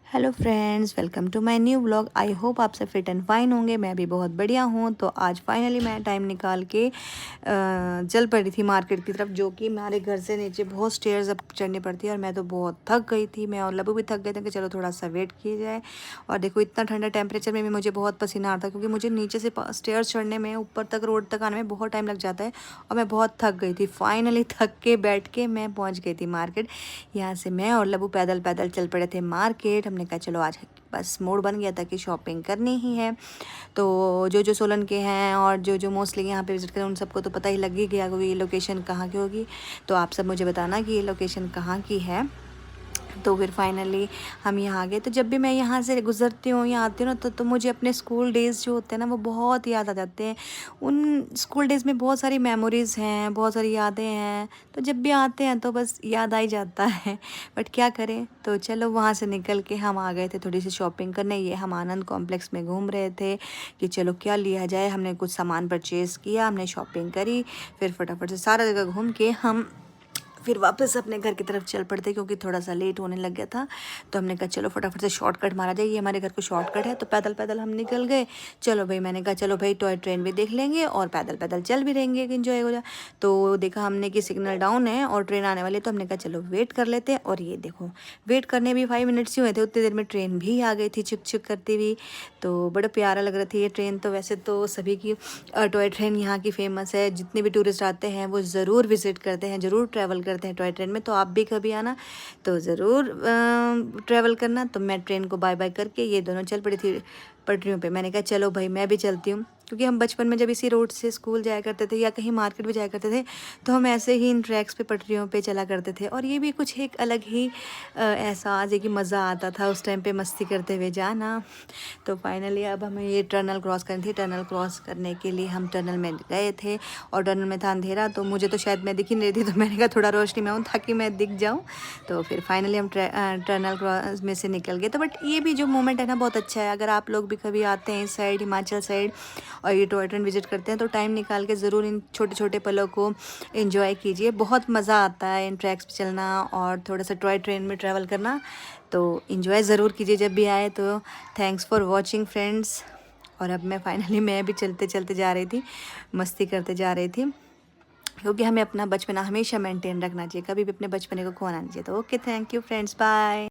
Hello friends, welcome to my new vlog. I hope आप सब fit and fine होंगे। मैं भी बहुत बढ़िया हूँ। तो आज फाइनली मैं टाइम निकाल के चल पड़ी थी मार्केट की तरफ, जो कि हमारे घर से नीचे बहुत स्टेयर्स अप चढ़नी पड़ती है और मैं तो बहुत थक गई थी। मैं और लबू भी थक गए थे कि चलो थोड़ा सा वेट किया जाए। और देखो इतना ठंडा टेम्परेचर में भी मुझे बहुत पसीना आता है, क्योंकि मुझे नीचे से स्टेयर्स चढ़ने में, ऊपर तक रोड तक आने में बहुत टाइम लग जाता है और मैं बहुत थक गई थी। फाइनली थक के बैठ के मैं पहुँच गई थी मार्केट। यहाँ से मैं और लबू पैदल पैदल चल पड़े थे मार्केट। हमने कहा चलो आज बस मूड बन गया था कि शॉपिंग करनी ही है। तो जो सोलन के हैं और जो मोस्टली यहाँ पे विज़िट करें उन सबको तो पता ही लग ही गया कि ये लोकेशन कहाँ की होगी। तो आप सब मुझे बताना कि ये लोकेशन कहाँ की है। तो फिर फाइनली हम यहाँ आ गए। तो जब भी मैं यहाँ से गुज़रती हूँ या आती हूँ ना, तो मुझे अपने स्कूल डेज़ जो होते हैं ना, वो बहुत याद आ जाते हैं। उन स्कूल डेज़ में बहुत सारी मेमोरीज़ हैं, बहुत सारी यादें हैं। तो जब भी आते हैं तो बस याद आ ही जाता है। बट क्या करें। तो चलो वहाँ से निकल के हम आ गए थे थोड़ी सी शॉपिंग करने। ये हम आनंद कॉम्प्लेक्स में घूम रहे थे कि चलो क्या लिया जाए। हमने कुछ सामान परचेज़ किया, हमने शॉपिंग करी, फिर फटाफट से सारा जगह घूम के हम फिर वापस अपने घर की तरफ चल पड़ते, क्योंकि थोड़ा सा लेट होने लग गया था। तो हमने कहा चलो फटाफट से शॉर्टकट मारा जाए, ये हमारे घर को शॉर्टकट है। तो पैदल पैदल हम निकल गए। चलो भाई, मैंने कहा चलो भाई टॉय ट्रेन भी देख लेंगे और पैदल पैदल चल भी रहेंगे, इन्जॉय हो जाए। तो देखा हमने कि सिग्नल डाउन है और ट्रेन आने वाली है। तो हमने कहा चलो वेट कर लेते हैं। और ये देखो, वेट करने भी 5 मिनट्स ही हुए थे, उतनी देर में ट्रेन भी आ गई थी छिक छिक करती हुई। तो बड़ा प्यारा लग रही थी ये ट्रेन। तो वैसे तो सभी की टॉय ट्रेन यहाँ की फेमस है। जितने भी टूरिस्ट आते हैं वो ज़रूर विज़िट करते हैं, ज़रूर ट्रैवल करते हैं टॉय ट्रेन में। तो आप भी कभी आना तो ज़रूर ट्रैवल करना। तो मैं ट्रेन को बाय बाय करके ये दोनों चल पड़ी थी पटरियों पे। मैंने कहा चलो भाई मैं भी चलती हूँ, क्योंकि हम बचपन में जब इसी रोड से स्कूल जाया करते थे या कहीं मार्केट भी जाया करते थे, तो हम ऐसे ही इन ट्रैक्स पे पटरियों पे चला करते थे। और ये भी कुछ एक अलग ही एहसास है कि मज़ा आता था उस टाइम पे मस्ती करते हुए जाना। तो फाइनली अब हमें ये टनल क्रॉस करनी थी। टनल क्रॉस करने के लिए हम टनल में गए थे और टनल में था अंधेरा, तो मुझे तो शायद मैं दिख ही नहीं रही थी। तो मैंने कहा थोड़ा रोशनी में हूँ ताकि मैं दिख जाऊँ। तो फिर फाइनली हम टनल क्रॉस में से निकल गए। तो बट ये भी जो मोमेंट है ना, बहुत अच्छा है। अगर आप लोग भी कभी आते हैं इस साइड, हिमाचल साइड, और ये टॉय ट्रेन विजिट करते हैं, तो टाइम निकाल के ज़रूर इन छोटे छोटे पलों को एंजॉय कीजिए। बहुत मज़ा आता है इन ट्रैक्स पे चलना और थोड़ा सा टॉय ट्रेन में ट्रैवल करना। तो एंजॉय ज़रूर कीजिए जब भी आए। तो थैंक्स फॉर वॉचिंग फ्रेंड्स। और अब मैं भी चलते चलते जा रही थी, मस्ती करते जा रही थी, क्योंकि हमें अपना बचपना हमेशा मेंटेन रखना चाहिए, कभी भी अपने बचपने को खोना नहीं चाहिए। तो okay, thank you friends, bye.